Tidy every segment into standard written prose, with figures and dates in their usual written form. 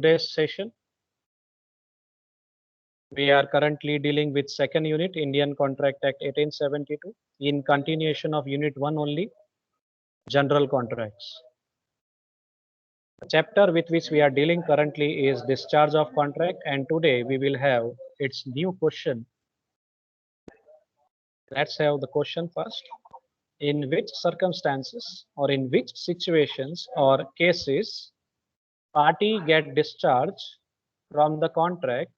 Today's session, we are currently dealing with second unit, Indian Contract Act 1872, in continuation of unit 1 only, general contracts. The chapter with which we are dealing currently is discharge of contract, and today we will have its new question. Let's have the question first. In which circumstances or in which situations or cases party get discharged from the contract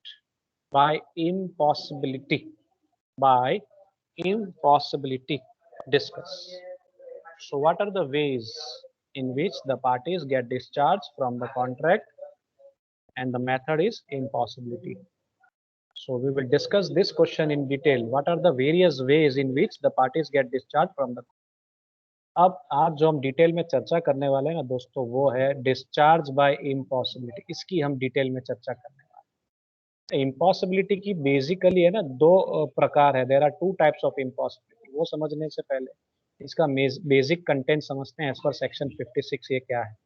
by impossibility? By impossibility. Discuss. So what are the ways in which the parties get discharged from the contract, and the method is impossibility. So we will discuss this question in detail. What are the various ways in which the parties get discharged from the? अब आज जो हम detail में चर्चा करने वाले हैं ना दोस्तों, वो है डिस्चार्ज बाय इम्पॉसिबिलिटी। इसकी हम डिटेल में चर्चा करने वाले हैं। इम्पॉसिबिलिटी की बेसिकली है ना दो प्रकार है। There are two types of impossibility. वो समझने से पहले इसका बेसिक कंटेंट समझते हैं। एज पर सेक्शन 56 ये क्या है।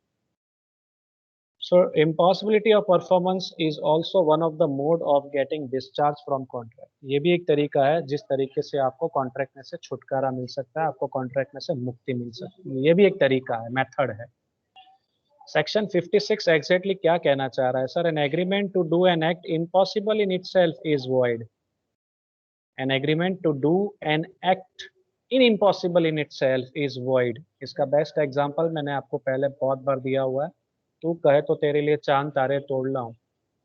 So impossibility of performance is also one of the mode of getting discharge from contract. ये भी एक तरीका है जिस तरीके से आपको कॉन्ट्रैक्ट में से छुटकारा मिल सकता है, आपको कॉन्ट्रैक्ट में से मुक्ति मिल सकती है। ये भी एक तरीका है, मेथड है। सेक्शन 56 एग्जैक्टली क्या कहना चाह रहा है sir? An agreement to do an act impossible in itself is void. An agreement to do an act in impossible in itself is void. इसका बेस्ट एग्जांपल मैंने आपको पहले बहुत बार दिया हुआ है। तू कहे तो तेरे लिए चांद तारे तोड़ लाऊं।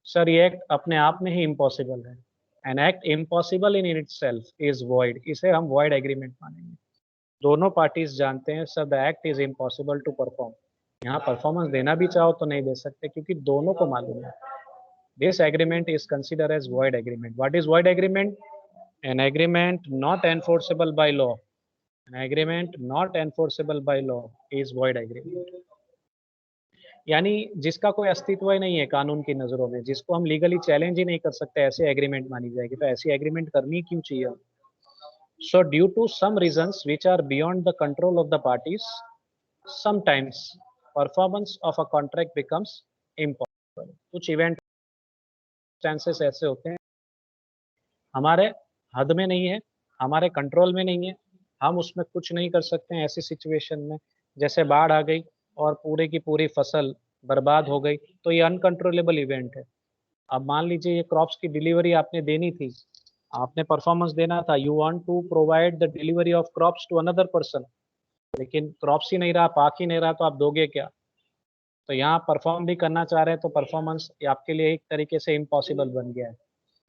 सर ये एक्ट अपने आप में ही इम्पॉसिबल है। An act impossible in itself is void. इसे हम वॉइड एग्रीमेंट मानेंगे। दोनों पार्टीज जानते हैं sir the act is impossible to perform. यहाँ परफॉर्मेंस देना भी चाहो तो नहीं दे सकते, क्योंकि दोनों को मालूम है। This agreement is consider as void agreement. What is void agreement? An agreement not enforceable by law. An agreement not enforceable by law is void agreement. यानी जिसका कोई अस्तित्व ही नहीं है कानून की नजरों में, जिसको हम लीगली चैलेंज ही नहीं कर सकते, ऐसे एग्रीमेंट मानी जाएगी। तो ऐसी एग्रीमेंट करनी क्यों चाहिए? So due to some reasons which are beyond the control of the parties, sometimes performance of a contract becomes impossible. कुछ इवेंट चांसेस ऐसे होते हैं हमारे हद में नहीं है, हमारे कंट्रोल में नहीं है, हम उसमें कुछ नहीं कर सकते हैं। ऐसी सिचुएशन में जैसे बाढ़ आ गई और पूरे की पूरी फसल बर्बाद हो गई, तो ये अनकंट्रोलेबल इवेंट है। अब मान लीजिए ये क्रॉप्स की डिलीवरी आपने देनी थी, आपने परफॉर्मेंस देना था। You want to provide the delivery of crops to another person, लेकिन क्रॉप्स ही नहीं रहा, पाक ही नहीं रहा, तो आप दोगे क्या? तो यहाँ परफॉर्म भी करना चाह रहे हैं तो परफॉर्मेंस आपके लिए एक तरीके से इम्पॉसिबल बन गया है।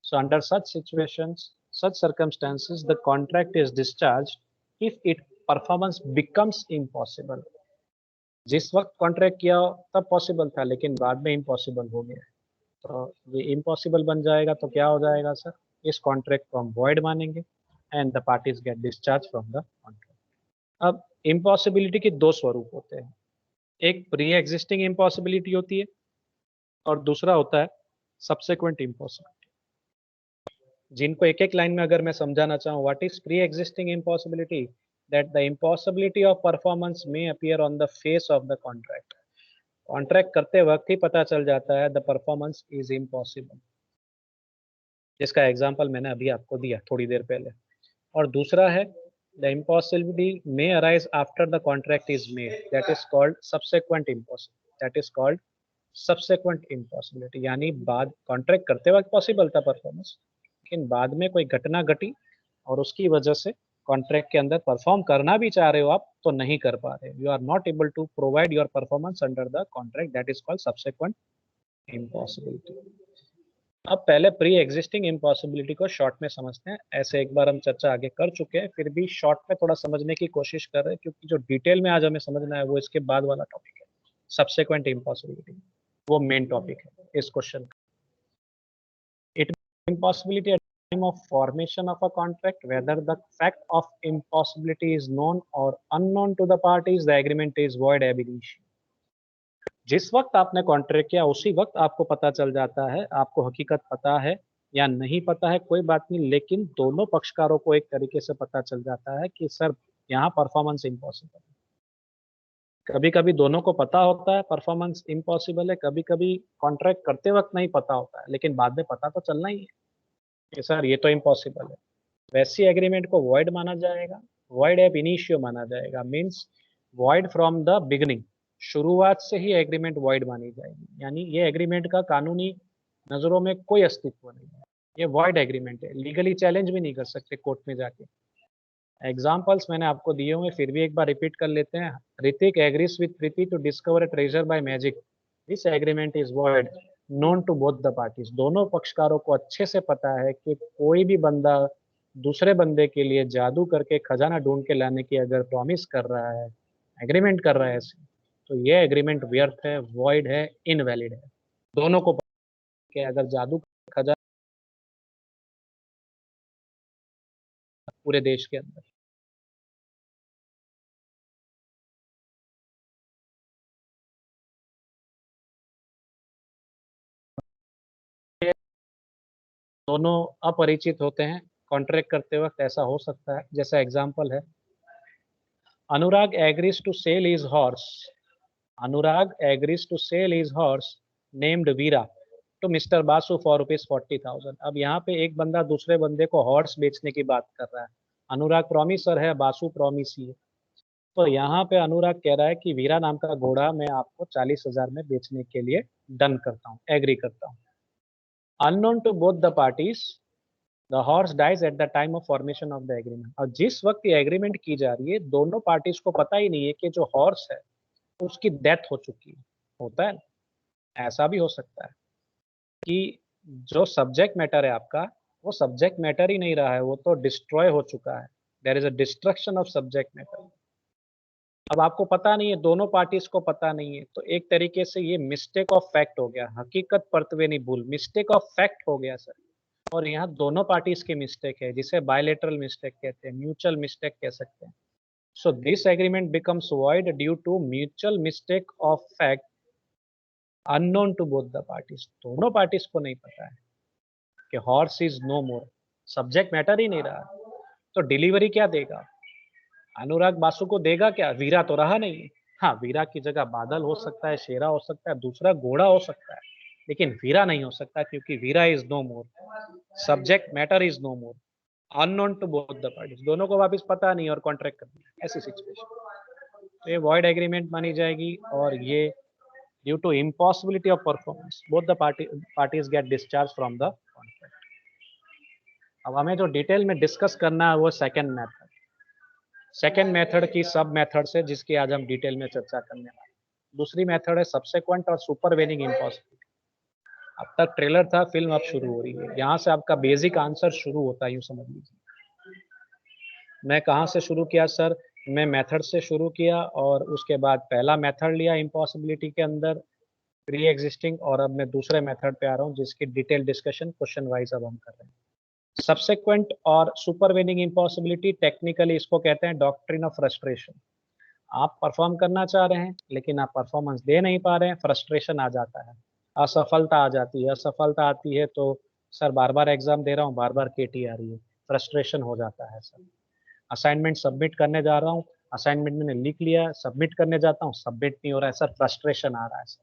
So under such situations, such circumstances, the contract is discharged if it performance becomes impossible. जिस वक्त कॉन्ट्रैक्ट किया तब पॉसिबल था, लेकिन बाद में इम्पॉसिबल हो गया है, तो ये इम्पॉसिबल बन जाएगा। तो क्या हो जाएगा सर? इस कॉन्ट्रैक्ट को हम वॉइड मानेंगे and the parties get discharge from the contract. अब इम्पॉसिबिलिटी के दो स्वरूप होते हैं। एक प्री एग्जिस्टिंग इम्पॉसिबिलिटी होती है और दूसरा होता है सब्सिक्वेंट इम्पॉसिबिलिटी। जिनको एक एक लाइन में अगर मैं समझाना चाहूँ, what is pre existing impossibility? That the impossibility of performance may appear on the face of the contract. Contract करते वक्त ही पता चल जाता है द परफॉर्मेंस इज इम्पॉसिबल। इसका एग्जांपल मैंने अभी आपको दिया थोड़ी देर पहले। और दूसरा है the impossibility may arise after the contract is made, that is called subsequent impossibility. That is called subsequent impossibility. यानी बाद कॉन्ट्रैक्ट करते वक्त पॉसिबल था परफॉर्मेंस, लेकिन बाद में कोई घटना घटी और उसकी वजह से कॉन्ट्रैक्ट के अंदर परफॉर्म करना भी चाह रहे हो आप तो नहीं कर पा रहे। You are not able to provide your performance under the contract, that is called subsequent impossibility. अब पहले प्री एग्जिस्टिंग इम्पॉसिबिलिटी को शॉर्ट में समझते हैं। ऐसे एक बार हम चर्चा आगे कर चुके हैं, फिर भी शॉर्ट में थोड़ा समझने की कोशिश कर रहे हैं, क्योंकि जो डिटेल में आज हमें समझना है वो इसके बाद वाला टॉपिक है, सब्सिक्वेंट इम्पॉसिबिलिटी। वो मेन टॉपिक है इस क्वेश्चन का। It impossibility at the time of formation of a contract, whether the fact of impossibility is known or unknown to the parties, the agreement is void ab initio. जिस वक्त आपने contract किया उसी वक्त आपको पता चल जाता है, आपको हकीकत पता है या नहीं पता है कोई बात नहीं, लेकिन दोनों पक्षकारों को एक तरीके से पता चल जाता है कि सर यहाँ परफॉर्मेंस इम्पॉसिबल है। कभी कभी दोनों को पता होता है परफॉर्मेंस इम्पॉसिबल है, कभी कभी कॉन्ट्रैक्ट करते वक्त नहीं पता होता है, लेकिन बाद में पता तो चलना ही है कि सर ये तो इम्पॉसिबल है। वैसी एग्रीमेंट को वॉइड माना जाएगा, वॉइड एब इनिशियो माना जाएगा, means void from the beginning, शुरुआत से ही एग्रीमेंट वॉइड मानी जाएगी, यानी ये एग्रीमेंट का कानूनी नजरों में कोई अस्तित्व नहीं है, ये वॉइड एग्रीमेंट है, लीगली चैलेंज भी नहीं कर सकते कोर्ट में जाके। एग्जाम्पल्स मैंने आपको दिए हुए, फिर भी एक बार रिपीट कर लेते हैं। Hrithik agrees with Preeti to discover a treasure by magic, this agreement is void known to both the parties, दोनों पक्षकारों को अच्छे से पता है कि कोई भी बंदा दूसरे बंदे के लिए जादू करके खजाना ढूंढ के लाने की अगर प्रॉमिस कर रहा है, एग्रीमेंट कर रहा है ऐसे, तो ये एग्रीमेंट व्यर्थ है, वॉइड है, इनवैलिड है। दोनों को पता है कि अगर जादू खजाना पूरे देश के अंदर, दोनों अपरिचित होते हैं कॉन्ट्रैक्ट करते वक्त, ऐसा हो सकता है। जैसा एग्जांपल है, Anurag agrees to sell his horse, Anurag agrees to sell his horse named Veera to mister Basu for ₹40,000। अब यहाँ पे एक बंदा दूसरे बंदे को हॉर्स बेचने की बात कर रहा है, अनुराग प्रॉमिसर है, बासु प्रॉमिसी है। तो यहाँ पे अनुराग कह रहा है कि वीरा नाम का घोड़ा मैं आपको 40,000 में बेचने के लिए डन करता हूँ, एग्री करता हूँ। Unknown to both the parties the horse dies at the time of formation of the agreement, और जिस वक्त ये एग्रीमेंट की जा रही है दोनों पार्टीज को पता ही नहीं है कि जो हॉर्स है उसकी डेथ हो चुकी है। होता है, ऐसा भी हो सकता है कि जो सब्जेक्ट मैटर है आपका, वो सब्जेक्ट मैटर ही नहीं रहा है, वो तो डिस्ट्रॉय हो चुका है, there is a destruction of subject matter. अब आपको पता नहीं है, दोनों पार्टीज को पता नहीं है, तो एक तरीके से ये मिस्टेक ऑफ फैक्ट हो गया, हकीकत परतवे नहीं भूल, मिस्टेक ऑफ फैक्ट हो गया सर। और यहाँ दोनों पार्टीज की मिस्टेक है, जिसे बायलेटरल मिस्टेक कहते हैं, म्यूचुअल मिस्टेक कह सकते हैं। So this agreement becomes void due to mutual mistake of fact unknown to both the parties, दोनों पार्टीज को नहीं पता है कि horse is no more, subject matter ही नहीं रहा। तो डिलीवरी क्या देगा, अनुराग बासु को देगा क्या, वीरा तो रहा नहीं है। हाँ, वीरा की जगह बादल हो सकता है, शेरा हो सकता है, दूसरा घोड़ा हो सकता है, लेकिन वीरा नहीं हो सकता, क्योंकि Veera is no more, subject matter is no more, unknown to both the parties, दोनों को वापस पता नहीं और कॉन्ट्रैक्ट कर दिया, ऐसी सिचुएशन। तो ये वॉइड एग्रीमेंट मानी जाएगी, और ये due to impossibility of performance both the parties get discharge from the contract. अब हमें जो डिटेल में डिस्कस करना है वो सेकंड मेथड, सेकंड मेथड की सब मेथड्स है जिसकी आज हम डिटेल में चर्चा करने वाले हैं। दूसरी मेथड है सबसेक्वेंट और सुपरवेनिंग इम्पॉसिबिलिटी। अब तक ट्रेलर था, फिल्म अब शुरू हो रही है, यहाँ से आपका बेसिक आंसर शुरू होता है, यूँ समझ लीजिए। मैं कहाँ से शुरू किया सर, मैं मेथड से शुरू किया, और उसके बाद पहला मेथड लिया इम्पॉसिबिलिटी के अंदर प्री एग्जिस्टिंग, और अब मैं दूसरे मेथड पे आ रहा हूँ जिसकी डिटेल डिस्कशन क्वेश्चन वाइज अब हम कर रहे हैं। सबसेक्वेंट और सुपरवेनिंग इम्पॉसिबिलिटी, टेक्निकली इसको कहते हैं डॉक्ट्रिन ऑफ फ्रस्ट्रेशन। आप परफॉर्म करना चाह रहे हैं लेकिन आप परफॉर्मेंस दे नहीं पा रहे हैं, फ्रस्ट्रेशन आ जाता है, असफलता आ जाती है। असफलता आती है तो सर बार बार एग्जाम दे रहा हूँ, बार बार केटी आ रही है, फ्रस्ट्रेशन हो जाता है सर। असाइनमेंट सबमिट करने जा रहा हूँ, असाइनमेंट मैंने लिख लिया, सबमिट करने जाता हूँ, सबमिट नहीं हो रहा है सर, फ्रस्ट्रेशन आ रहा है सर।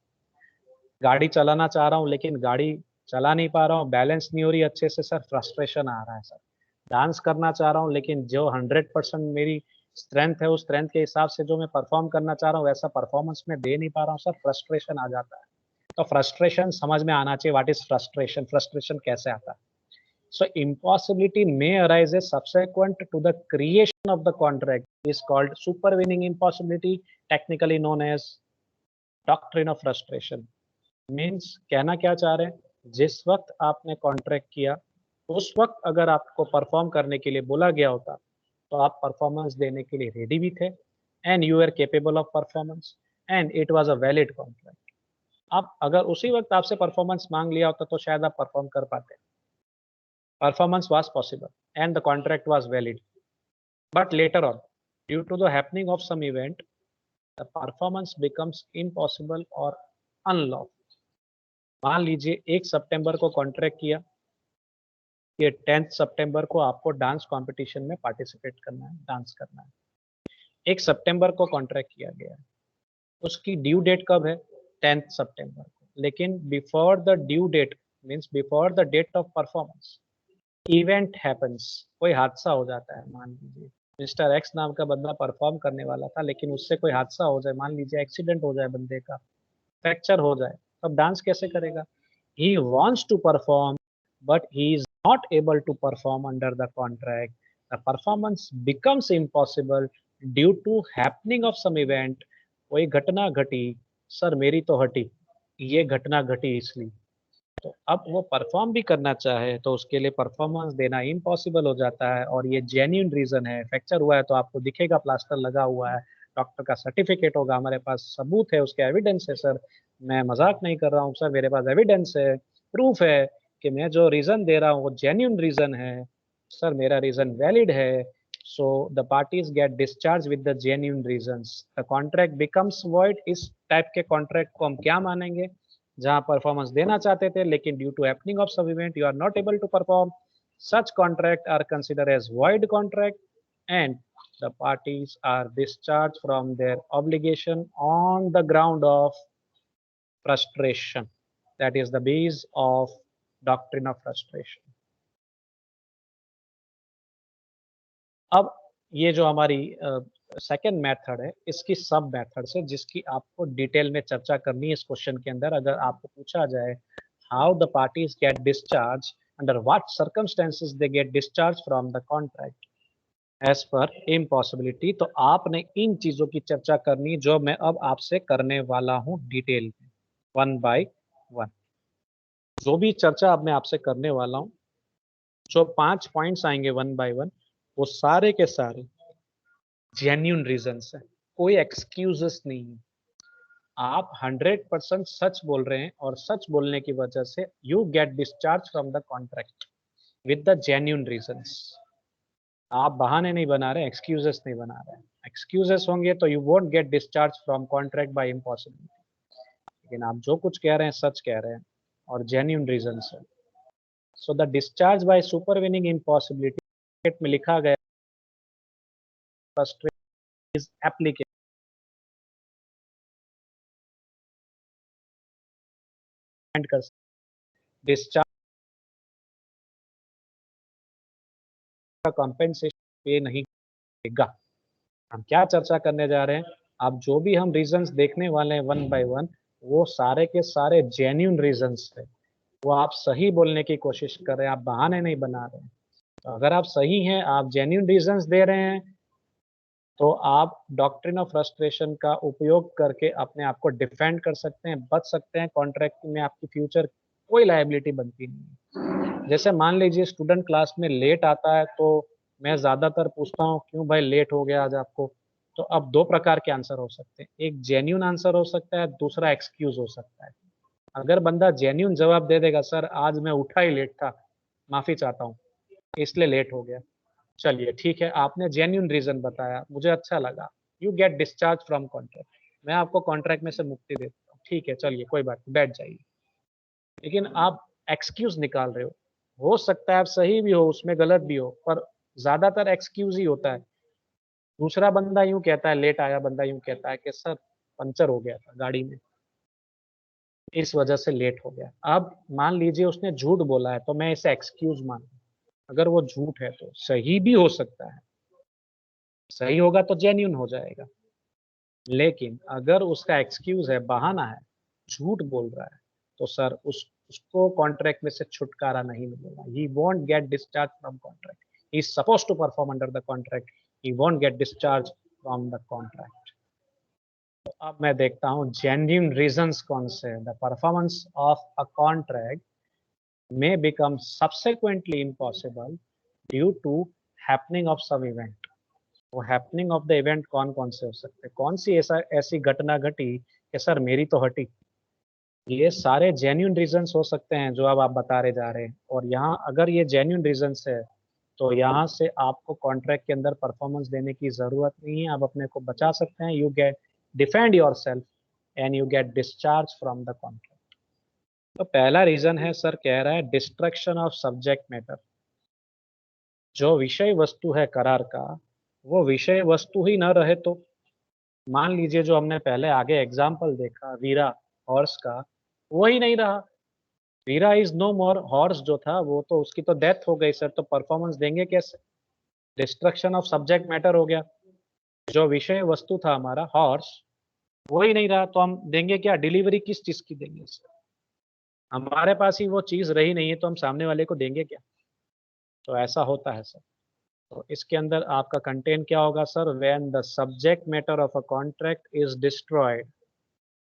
गाड़ी चलाना चाह रहा हूँ लेकिन गाड़ी चला नहीं पा रहा हूँ, बैलेंस नहीं हो रही अच्छे से सर, फ्रस्ट्रेशन आ रहा है सर। डांस करना चाह रहा हूँ लेकिन जो 100% मेरी स्ट्रेंथ है, उस स्ट्रेंथ के हिसाब से जो मैं परफॉर्म करना चाह रहा हूँ वैसा परफॉर्मेंस में दे नहीं पा रहा हूँ सर, फ्रस्ट्रेशन आ जाता है। तो फ्रस्ट्रेशन समझ में आना चाहिए, व्हाट इज फ्रस्ट्रेशन, फ्रस्ट्रेशन कैसे आता है। So impossibility may arise subsequent to the creation of the contract is called supervening impossibility, technically known as doctrine of frustration। Means कहना क्या चाह रहे हैं, जिस वक्त आपने कॉन्ट्रैक्ट किया उस वक्त अगर आपको परफॉर्म करने के लिए बोला गया होता तो आप परफॉर्मेंस देने के लिए रेडी भी थे, and you are capable of performance, and it was a valid contract. अब अगर उसी वक्त आपसे परफॉर्मेंस मांग लिया होता तो शायद आप परफॉर्म कर पाते। Performance was possible and the contract was valid, but later on due to the happening of some event the performance becomes impossible और अनलॉफुल। मान लीजिए 1 सितंबर को कॉन्ट्रैक्ट किया कि 10 सितंबर को आपको डांस कंपटीशन में पार्टिसिपेट करना है, डांस करना है। 1 सितंबर को कॉन्ट्रैक्ट किया गया है, उसकी ड्यू डेट कब है? 10th सितंबर को, लेकिन before the due date means before the date of performance event happens, कोई हादसा हो जाता है। मान लीजिए मिस्टर एक्स नाम का बंदा परफॉर्म करने वाला था, लेकिन उससे कोई हादसा हो जाए, मान लीजिए एक्सीडेंट हो जाए बंदे का, फ्रैक्चर हो जाए, तब डांस कैसे करेगा? ही wants to perform but he is not able to perform under the contract. The performance becomes impossible due to happening of some event. कोई घटना घटी, सर मेरी तो हटी, ये घटना घटी इसलिए। तो अब वो परफॉर्म भी करना चाहे तो उसके लिए परफॉर्मेंस देना इम्पॉसिबल हो जाता है, और ये जेन्युइन रीजन है। फ्रैक्चर हुआ है तो आपको दिखेगा प्लास्टर लगा हुआ है, डॉक्टर का सर्टिफिकेट होगा, हमारे पास सबूत है, उसके एविडेंस है सर। मैं मजाक नहीं कर रहा हूँ सर, मेरे पास एविडेंस है, प्रूफ है कि मैं जो रीजन दे रहा हूँ वो जेन्युइन रीजन है सर, मेरा रीजन वैलिड है। So the parties get discharge with the genuine reasons, the contract becomes void. इस टाइप के कॉन्ट्रैक्ट को हम क्या मानेंगे? जहां परफॉर्मेंस देना चाहते थे लेकिन due to happening of some event you are not able to perform, such contract are considered as void contract, and the parties are discharged from their obligation on the ground of frustration. That is the base of doctrine of frustration. अब ये जो हमारी second method है, इसकी सब methods है जिसकी आपको डिटेल में चर्चा करनी है इस क्वेश्चन के अंदर। अगर आपको पूछा जाए how the parties get discharge, under what circumstances they get discharge from the contract as per impossibility, तो आपने इन चीजों की चर्चा करनी जो मैं अब आपसे करने वाला हूं डिटेल में, वन बाय वन। जो भी चर्चा अब मैं आपसे करने वाला हूं, जो 5 पॉइंट्स आएंगे वन बाय वन, वो सारे के सारे जेन्युइन रीजंस है, कोई एक्सक्यूजेस नहीं है। आप 100% सच बोल रहे हैं और सच बोलने की वजह से you get discharge from the contract with the genuine reasons. आप बहाने नहीं बना रहे, एक्सक्यूजेस नहीं बना रहे। एक्सक्यूजेस होंगे तो you won't get discharge from contract by impossibility, लेकिन आप जो कुछ कह रहे हैं सच कह रहे हैं और जेन्युइन रीजंस है। So the discharge by supervening impossibility में लिखा गया फ्रस्ट्रेशन इज एप्लीकेबल कर डिस्चार्ज का कॉम्पेंसेशन पे नहीं करेगा। हम क्या चर्चा करने जा रहे हैं? अब जो भी हम रीजंस देखने वाले हैं वन बाय वन, वो सारे के सारे जेन्युइन रीजंस है। वो आप सही बोलने की कोशिश कर रहे हैं, आप बहाने नहीं बना रहे हैं। तो अगर आप सही हैं, आप जेन्युइन रीजंस दे रहे हैं, तो आप डॉक्ट्रिन ऑफ फ्रस्ट्रेशन का उपयोग करके अपने आप को डिफेंड कर सकते हैं, बच सकते हैं। कॉन्ट्रैक्ट में आपकी फ्यूचर कोई लायबिलिटी बनती नहीं है। जैसे मान लीजिए स्टूडेंट क्लास में लेट आता है, तो मैं ज़्यादातर पूछता हूँ क्यों भाई लेट हो गया आज आपको? तो अब 2 प्रकार के आंसर हो सकते हैं, एक जेन्युइन आंसर हो सकता है, दूसरा एक्सक्यूज हो सकता है। अगर बंदा जेन्युइन जवाब दे देगा, सर आज मैं उठा ही लेट था, माफ़ी चाहता हूँ, इसलिए लेट हो गया। चलिए ठीक है, आपने जेन्युइन रीज़न बताया, मुझे अच्छा लगा। You get discharge from contract, मैं आपको कॉन्ट्रैक्ट में से मुक्ति देता हूँ। ठीक है, चलिए कोई बात नहीं, बैठ जाइए। लेकिन आप एक्सक्यूज़ निकाल रहे हो सकता है आप सही भी हो, उसमें गलत भी हो, पर ज़्यादातर एक्सक्यूज़ ही होता है। दूसरा बंदा यूँ कहता है, लेट आया बंदा यूँ कहता है कि सर पंचर हो गया था गाड़ी में, इस वजह से लेट हो गया। अब मान लीजिए उसने झूठ बोला है, तो मैं इसे एक्सक्यूज़ मानूँ। अगर वो झूठ है तो सही भी हो सकता है, सही होगा तो जेन्युइन हो जाएगा। लेकिन अगर उसका एक्सक्यूज़ है, बहाना है, झूठ बोल रहा है, तो सर उसको कॉन्ट्रैक्ट में से छुटकारा नहीं मिलेगा। He won't get discharge from contract. He is supposed to perform under the contract, he won't get discharge from the contract. तो अब मैं देखता हूँ जेन्युइन रीजंस कौन से हैं। The performance of a contract may become subsequently impossible due to happening of some event। वो happening of the event कौन कौन से हो सकते हैं? कौन सी ऐसी घटना घटी कि सर मेरी तो हटी? ये सारे जेन्युइन रीजंस हो सकते हैं जो अब आप बता रहे जा रहे हैं, और यहाँ अगर ये जेन्युइन रीजंस है तो यहाँ से आपको कॉन्ट्रैक्ट के अंदर परफॉर्मेंस देने की जरूरत नहीं है, आप अपने को बचा सकते हैं। You get defend your self and you get discharge from the contract. तो पहला रीजन है, सर कह रहा है डिस्ट्रक्शन ऑफ सब्जेक्ट मैटर। जो विषय वस्तु है करार का, वो विषय वस्तु ही न रहे तो मान लीजिए जो हमने पहले आगे एग्जाम्पल देखा वीरा हॉर्स का, वो ही नहीं रहा, वीरा इज नो मोर, हॉर्स जो था वो तो उसकी तो डेथ हो गई सर, तो परफॉर्मेंस देंगे कैसे? डिस्ट्रक्शन ऑफ सब्जेक्ट मैटर हो गया, जो विषय वस्तु था हमारा हॉर्स वो ही नहीं रहा, तो हम देंगे क्या? डिलीवरी किस चीज की देंगे सर? हमारे पास ही वो चीज रही नहीं है तो हम सामने वाले को देंगे क्या? तो ऐसा होता है सर। तो इसके अंदर आपका कंटेंट क्या होगा sir? When the subject matter of a contract is destroyed,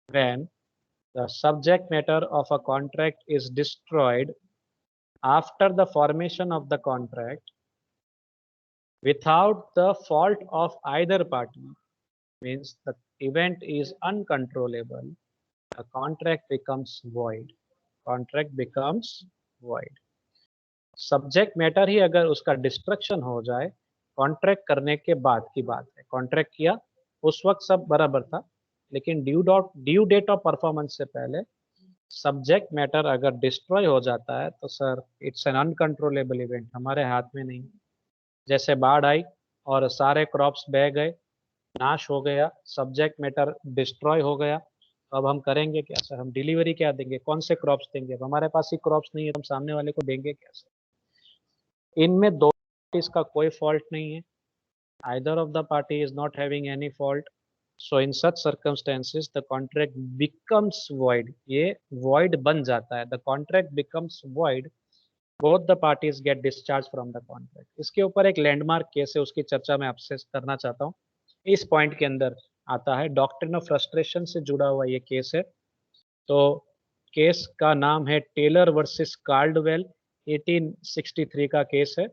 when the subject matter of a contract is destroyed after the formation of the contract without the fault of either party, means the event is uncontrollable, the contract becomes void. Contract becomes void. Subject matter ही अगर उसका destruction हो जाए contract करने के बाद की बात है, कॉन्ट्रैक्ट किया उस वक्त सब बराबर था, लेकिन ड्यू डेट ऑफ परफॉर्मेंस से पहले सब्जेक्ट मैटर अगर डिस्ट्रॉय हो जाता है तो sir it's an uncontrollable event, हमारे हाथ में नहीं। जैसे बाढ़ आई और सारे क्रॉप्स बह गए, नाश हो गया, सब्जेक्ट मैटर डिस्ट्रॉय हो गया, तो अब हम करेंगे क्या सर? हम डिलीवरी क्या देंगे? कौन से क्रॉप्स देंगे? अब हमारे पास ही क्रॉप्स नहीं है तो हम सामने वाले को देंगे क्या सर? इनमें दो पार्टीज का कोई फॉल्ट नहीं है, either of the party is not having any fault, so in such circumstances the contract becomes void, ये void बन जाता है, the contract becomes void, both the parties get discharged from the contract। इसके ऊपर एक landmark case है, उसकी चर्चा मैं आपसे करना चाहता हूँ, इस पॉइंट के अंदर आता है, डॉक्ट्रिन ऑफ फ्रस्ट्रेशन से जुड़ा हुआ ये केस है। तो केस का नाम है टेलर वर्सेस कार्डवेल, 1863 का केस है।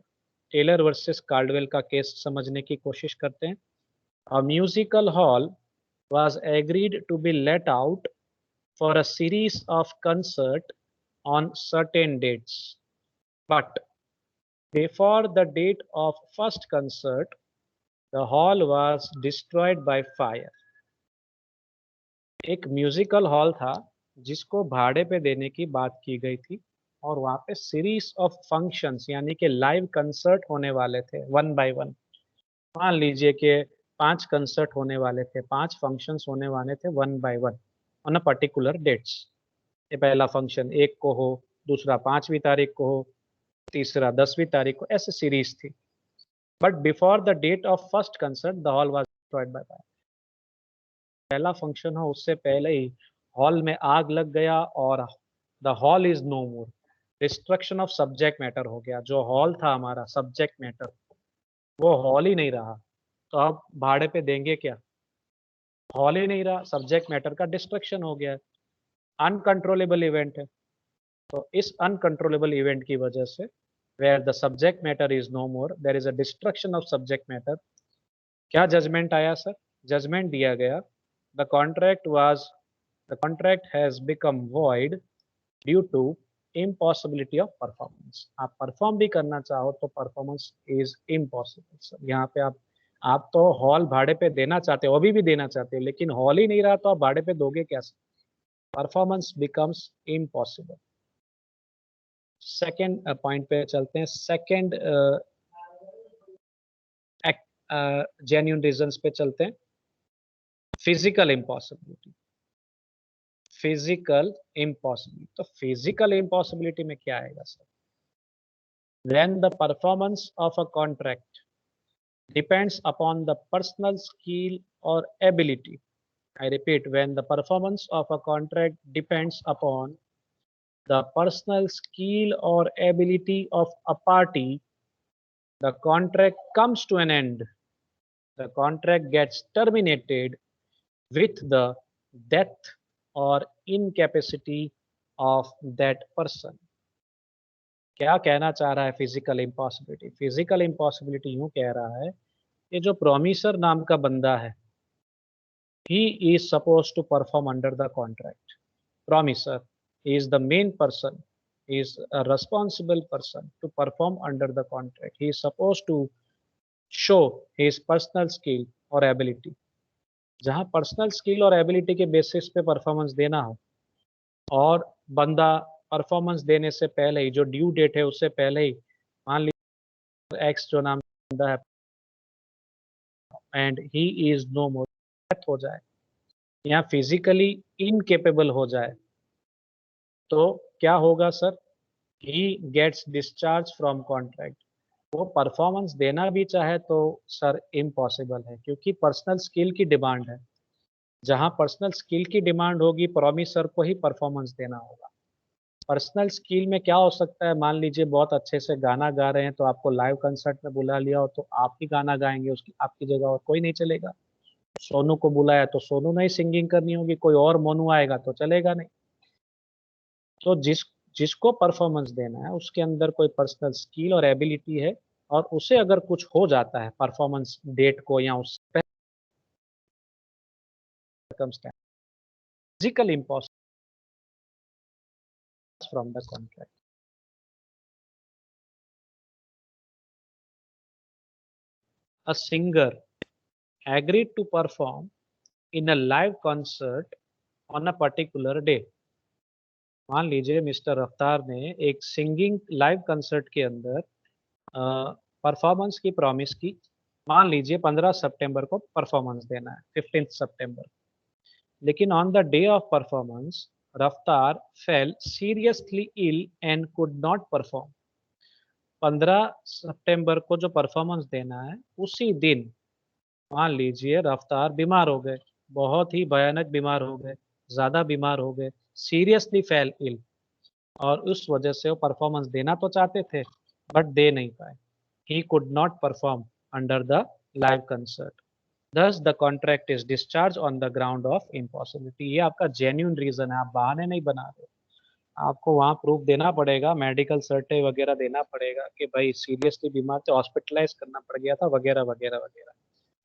टेलर वर्सेस कार्डवेल का केस समझने की कोशिश करते हैं। A musical hall was agreed to be let out for a series of concert on certain dates, but before the date of first concert the hall was destroyed by fire। एक musical hall था जिसको भाड़े पे देने की बात की गई थी और वहाँ पे सीरीज ऑफ फंक्शंस यानी कि लाइव कंसर्ट होने वाले थे वन बाय वन। मान लीजिए कि 5 कंसर्ट होने वाले थे, 5 फंक्शंस होने वाले थे one by one on a particular dates. ये पहला फंक्शन 1 को हो, दूसरा 5वीं तारीख को हो, तीसरा 10वीं तारीख को, ऐसे सीरीज थी। But before the date of first concert the hall was destroyed by fire. पहला फंक्शन हो उससे पहले ही हॉल में आग लग गया और the hall is no more. Destruction of subject matter हो गया, जो हॉल था हमारा सब्जेक्ट मैटर वो हॉल ही नहीं रहा, तो अब भाड़े पे देंगे क्या? हॉल ही नहीं रहा, सब्जेक्ट मैटर का डिस्ट्रक्शन हो गया है, अनकंट्रोलेबल इवेंट है। तो इस अनकंट्रोलेबल इवेंट की वजह से where the subject matter is no more there is a destruction of subject matter. क्या जजमेंट आया सर? जजमेंट दिया गया the contract was the contract has become void due to impossibility of performance. आप perform भी करना चाहो तो performance is impossible sir. यहाँ पे आप तो हॉल भाड़े पे देना चाहते हो, अभी भी देना चाहते हो, लेकिन हॉल ही नहीं रहा तो आप भाड़े पे दोगे क्या sir? Performance becomes impossible. Second point पे चलते हैं। सेकेंड जेन्यून रीजंस पे चलते हैं। Physical impossibility, physical impossibility. तो फिजिकल इम्पॉसिबिलिटी में क्या आएगा sir? When the performance of a contract depends upon the personal skill or ability. I repeat, when the performance of a contract depends upon the personal skill or ability of a party, the contract comes to an end. The contract gets terminated with the death or incapacity of that person। क्या कहना चाह रहा है physical impossibility? Physical impossibility यूं कह रहा है कि जो प्रोमिसर नाम का बंदा है, he is supposed to perform under the contract। Promiser is the main person, is a responsible person to perform under the contract। He is supposed to show his personal skill or ability। जहाँ personal skill और ability के basis पे performance देना हो और बंदा performance देने से पहले ही जो ड्यू डेट है उससे पहले ही मान लीजिए एक्स जो नाम बंदा है एंड ही इज नो मोर, हो जाए या फिजिकली इनकेपेबल हो जाए तो क्या होगा sir? He gets discharge from contract. वो परफॉर्मेंस देना भी चाहे तो सर इम्पॉसिबल है, क्योंकि पर्सनल स्किल की डिमांड है। जहां पर्सनल स्किल की डिमांड होगी, प्रोमिसर को ही परफॉर्मेंस देना होगा। पर्सनल स्किल में क्या हो सकता है? मान लीजिए बहुत अच्छे से गाना गा रहे हैं तो आपको लाइव कंसर्ट में बुला लिया हो तो आप ही गाना गाएंगे, उसकी आपकी जगह और कोई नहीं चलेगा। सोनू को बुलाया तो सोनू नहीं सिंगिंग करनी होगी, कोई और मोनू आएगा तो चलेगा नहीं। तो जिसको परफॉर्मेंस देना है उसके अंदर कोई पर्सनल स्किल और एबिलिटी है, और उसे अगर कुछ हो जाता है परफॉर्मेंस डेट को या उस physical impossible from the contract. A singer agreed to perform in a live concert on a particular day। मान लीजिए मिस्टर रफ्तार ने एक सिंगिंग लाइव कंसर्ट के अंदर परफॉर्मेंस की प्रॉमिस की। मान लीजिए 15 सितंबर को परफॉर्मेंस देना है, 15 सितंबर। लेकिन on the day of performance Raftaar fell seriously ill and could not perform. 15 सितंबर को जो परफॉर्मेंस देना है उसी दिन मान लीजिए रफ्तार बीमार हो गए, बहुत ही भयानक बीमार हो गए, ज्यादा बीमार हो गए, सीरियसली फेल इल, और उस वजह से वो परफॉर्मेंस देना तो चाहते थे बट दे नहीं पाए। He could not perform under the live concert, thus the contract is discharged on the ground of impossibility। ये आपका जेन्युइन रीजन है, आप बहाने नहीं बना रहे। आपको वहां प्रूफ देना पड़ेगा, मेडिकल सर्टे वगैरह देना पड़ेगा कि भाई सीरियसली बीमार थे, हॉस्पिटलाइज करना पड़ गया था वगैरह वगैरह वगैरह।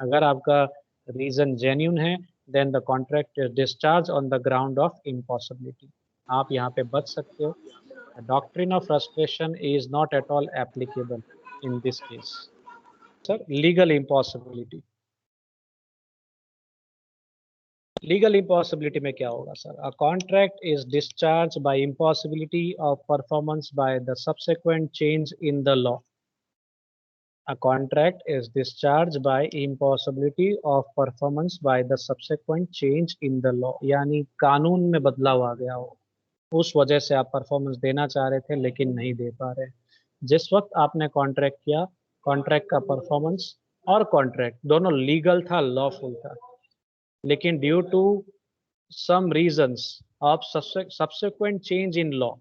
अगर आपका रीजन जेन्युइन है then the contract is discharge on the ground of impossibility. आप यहाँ पे बच सकते हो। Doctrine of frustration is not at all applicable in this case. Sir legal impossibility, legal impossibility में क्या होगा sir? A contract is discharge by impossibility of performance by the subsequent change in the law. A contract is discharged by impossibility of performance by the subsequent change in the law। यानी कानून में बदलाव आ गया हो, उस वजह से आप परफॉर्मेंस देना चाह रहे थे लेकिन नहीं दे पा रहे। जिस वक्त आपने कॉन्ट्रैक्ट किया, कॉन्ट्रैक्ट का परफॉर्मेंस और कॉन्ट्रैक्ट दोनों लीगल था, लॉफुल था, लेकिन due to some reasons of subsequent change in law,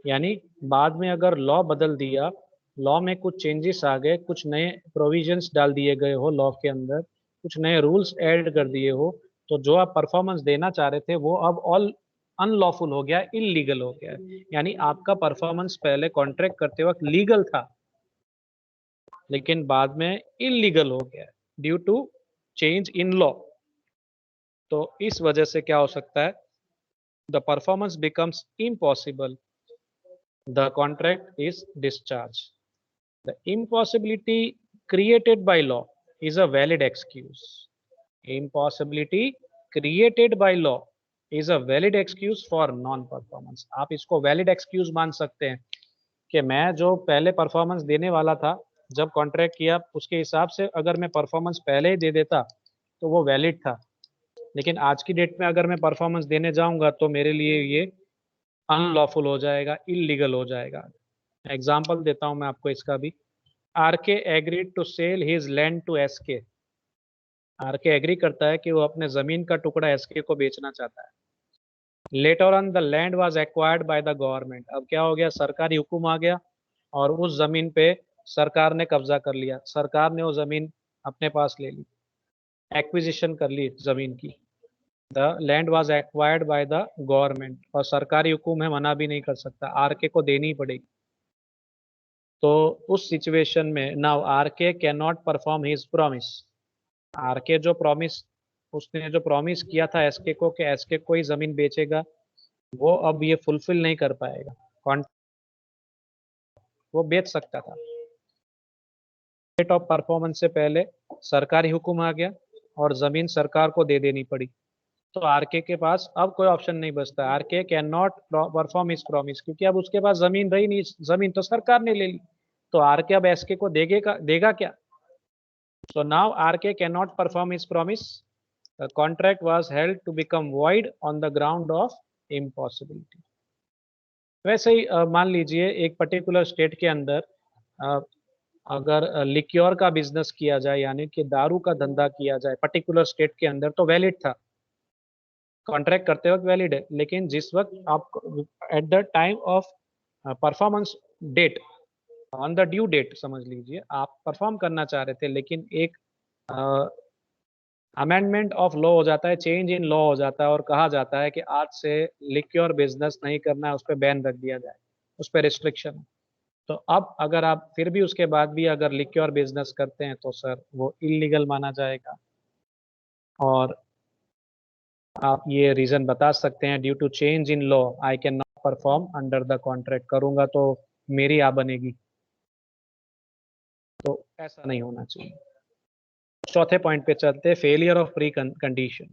यानी बाद में अगर लॉ बदल दिया, लॉ में कुछ चेंजेस आ गए, कुछ नए प्रोविजंस डाल दिए गए हो लॉ के अंदर, कुछ नए रूल्स ऐड कर दिए हो, तो जो आप परफॉर्मेंस देना चाह रहे थे वो अब ऑल अनलॉफुल हो गया, इलीगल हो गया। यानी आपका परफॉर्मेंस पहले कॉन्ट्रैक्ट करते वक्त लीगल था लेकिन बाद में इलीगल हो गया due to change in law. तो इस वजह से क्या हो सकता है? The performance becomes impossible, the contract is discharged। The impossibility created by law is a valid excuse। Impossibility created by law is a valid excuse for non performance। आप इसको valid excuse मान सकते हैं कि मैं जो पहले परफॉर्मेंस देने वाला था, जब कॉन्ट्रैक्ट किया उसके हिसाब से अगर मैं परफॉर्मेंस पहले ही दे देता तो वो वैलिड था, लेकिन आज की डेट में अगर मैं परफॉर्मेंस देने जाऊंगा तो मेरे लिए ये अनलॉफुल हो जाएगा, इलीगल हो जाएगा। एग्जाम्पल देता हूं मैं आपको इसका भी। R K agreed to sell his land to S K. R K agree करता है कि वो अपने जमीन का टुकड़ा एसके को बेचना चाहता है। Later on the land was acquired by the government. अब क्या हो गया? सरकारी हुक्म आ गया और उस जमीन पे सरकार ने कब्जा कर लिया, सरकार ने वो जमीन अपने पास ले ली, एक्विजिशन कर ली जमीन की। The land was acquired by the government, और सरकारी हुक्म है, मना भी नहीं कर सकता, आरके को देनी ही पड़ेगी। तो उस सिचुएशन में now R K can not perform his promise. R K जो प्रॉमिस, उसने जो प्रॉमिस किया था एसके को कि एसके को ही जमीन बेचेगा, वो अब ये फुलफिल नहीं कर पाएगा। वो बेच सकता था, डेट ऑफ परफॉर्मेंस से पहले सरकारी हुक्म आ गया और जमीन सरकार को दे देनी पड़ी। तो आरके के पास अब कोई ऑप्शन नहीं बचता, R K can not perform his promise, क्योंकि अब उसके पास जमीन रही नहीं, जमीन तो सरकार ने ले ली। तो आरके अब एसके को देगा क्या? So now RK cannot perform his promise The contract was held to become void on the ground of impossibility. वैसे ही मान लीजिए एक पर्टिकुलर स्टेट के अंदर अगर लिक्योर का बिजनेस किया जाए यानी कि दारू का धंधा किया जाए पर्टिकुलर स्टेट के अंदर तो वैलिड था, कॉन्ट्रैक्ट करते वक्त वैलिड है, लेकिन जिस वक्त आप at the time of performance date on the due date समझ लीजिए आप परफॉर्म करना चाह रहे थे, लेकिन एक अमेंडमेंट ऑफ लॉ हो जाता है, चेंज इन लॉ हो जाता है और कहा जाता है कि आज से लिक्योर बिजनेस नहीं करना है, उस पर बैन रख दिया जाए, उस पर रिस्ट्रिक्शन। तो अब अगर आप फिर भी उसके बाद भी अगर लिक्योर बिजनेस करते हैं तो सर वो इलीगल माना जाएगा। और आप ये रीजन बता सकते हैं, due to change in law I can not perform under the contract, करूंगा तो मेरी आ बनेगी, तो ऐसा नहीं होना चाहिए। चौथे पॉइंट पे चलते हैं, failure of pre condition.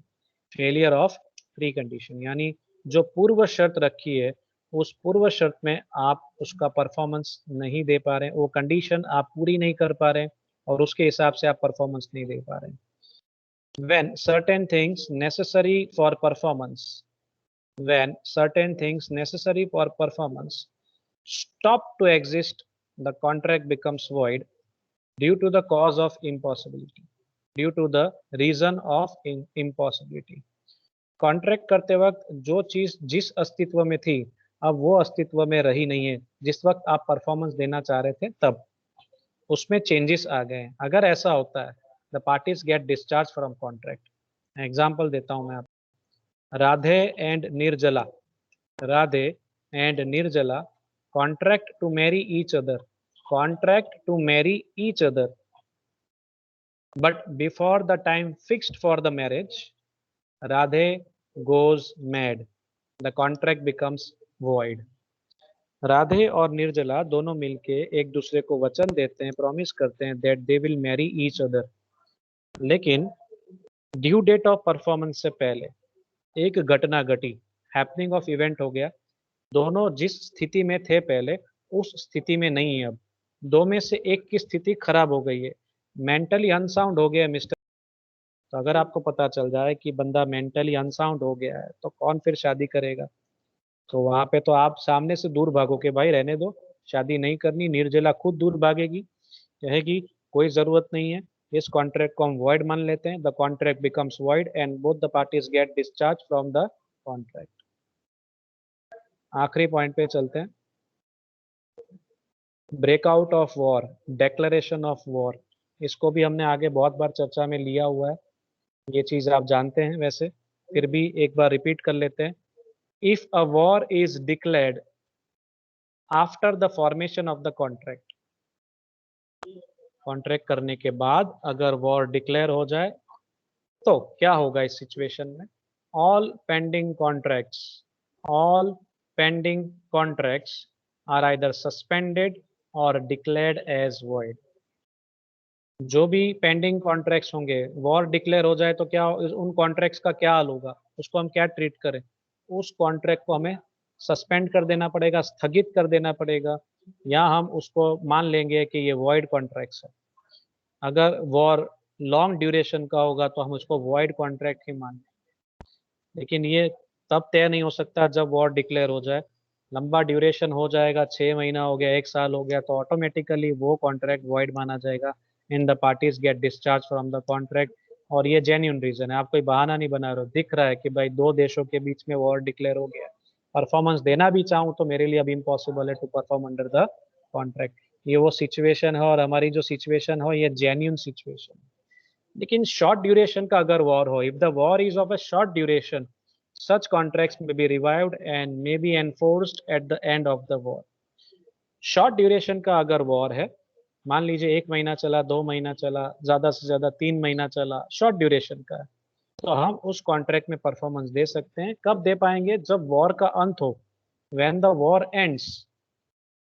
Failure of pre condition यानी जो पूर्व शर्त रखी है उस पूर्व शर्त में आप उसका परफॉर्मेंस नहीं दे पा रहे, वो कंडीशन आप पूरी नहीं कर पा रहे और उसके हिसाब से आप परफॉर्मेंस नहीं दे पा रहे। When certain things necessary for performance, when certain things necessary for performance stop to exist, the contract becomes void due to the cause of impossibility, due to the reason of impossibility. Contract करते वक्त जो चीज जिस अस्तित्व में थी अब वो अस्तित्व में रही नहीं है, जिस वक्त आप परफॉर्मेंस देना चाह रहे थे तब उसमें चेंजेस आ गए हैं। अगर ऐसा होता है the parties get discharge from contract. Example देता हूं मैं आप, Radhe and Nirjala, Radhe and Nirjala contract to marry each other, contract to marry each other, but before the time fixed for the marriage Radhe goes mad, the contract becomes void। Radhe और निर्जला दोनों मिलके एक दूसरे को वचन देते हैं, प्रॉमिस करते हैं that they will marry each other, लेकिन ड्यू डेट ऑफ परफॉर्मेंस से पहले एक घटना घटी, हैपनिंग ऑफ इवेंट हो गया, दोनों जिस स्थिति में थे पहले उस स्थिति में नहीं है, अब दो में से एक की स्थिति खराब हो गई है, मेंटली अनसाउंड हो गया मिस्टर। तो अगर आपको पता चल जाए कि बंदा मेंटली अनसाउंड हो गया है तो कौन फिर शादी करेगा? तो वहां पे तो आप सामने से दूर भागोगे, भाई रहने दो, शादी नहीं करनी। निर्जला खुद दूर भागेगी, कहेगी कोई जरूरत नहीं है, इस कॉन्ट्रैक्ट को हम वॉइड मान लेते हैं। The contract becomes void and both the parties get discharge from the contract. आखिरी पॉइंट पे चलते हैं, breakout of war, declaration of war. इसको भी हमने आगे बहुत बार चर्चा में लिया हुआ है, ये चीज आप जानते हैं, वैसे फिर भी एक बार रिपीट कर लेते हैं। If a war is declared after the formation of the contract, contract करने के बाद अगर वॉर डिक्लेयर हो जाए तो क्या होगा इस सिचुएशन में? All pending contracts, all pending contracts are either suspended और डिक्लेयर्ड एज वॉइड। जो भी पेंडिंग कॉन्ट्रैक्ट्स होंगे, वॉर डिक्लेयर हो जाए तो क्या उन कॉन्ट्रैक्ट्स का क्या हाल होगा, उसको हम क्या ट्रीट करें? उस कॉन्ट्रैक्ट को हमें सस्पेंड कर देना पड़ेगा, स्थगित कर देना पड़ेगा, या हम उसको मान लेंगे कि ये वॉइड कॉन्ट्रैक्ट्स है। अगर वॉर लॉन्ग ड्यूरेशन का होगा तो हम उसको वॉइड कॉन्ट्रैक्ट ही मान, लेकिन ये तब तय नहीं हो सकता जब वॉर डिक्लेयर हो जाए। लंबा ड्यूरेशन हो जाएगा, 6 महीना हो गया, 1 साल हो गया, तो ऑटोमेटिकली वो कॉन्ट्रैक्ट वॉइड माना जाएगा and the parties get discharge from the contract. और ये जेन्यून रीजन है, आप कोई बहाना नहीं बना रहे हो, दिख रहा है कि भाई दो देशों के बीच में वॉर डिक्लेयर हो गया, परफॉर्मेंस देना भी चाहूँ तो मेरे लिए अब इम्पॉसिबल है to perform under the contract. ये वो सिचुएशन है और हमारी जो सिचुएशन हो ये जेन्यून सिचुएशन है। लेकिन शॉर्ट ड्यूरेशन का अगर वॉर हो, if the war is of a short duration, such contracts may be revived and may be enforced at the end of the war। Short duration का अगर war है, मान लीजिए 1 महीना चला, 2 महीना चला, ज्यादा से ज्यादा 3 महीना चला, शॉर्ट ड्यूरेशन का है, तो हम उस कॉन्ट्रैक्ट में परफॉर्मेंस दे सकते हैं। कब दे पाएंगे? जब वॉर का अंत हो, व्हेन द वॉर एंड्स,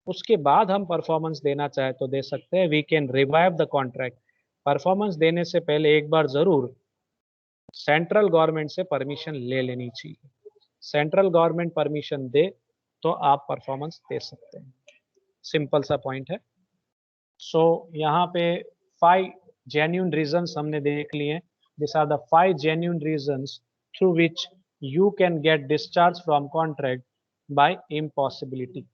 उसके बाद हम परफॉर्मेंस देना चाहे तो दे सकते हैं। We can revive the contract. Performance देने से पहले एक बार जरूर सेंट्रल गवर्नमेंट से परमिशन ले लेनी चाहिए। सेंट्रल गवर्नमेंट परमिशन दे तो आप परफॉर्मेंस दे सकते हैं। सिंपल सा पॉइंट है। सो यहाँ पे 5 जेन्यून रीजंस हमने देख लिए These are the 5 genuine reasons through which you can get discharged from contract by impossibility.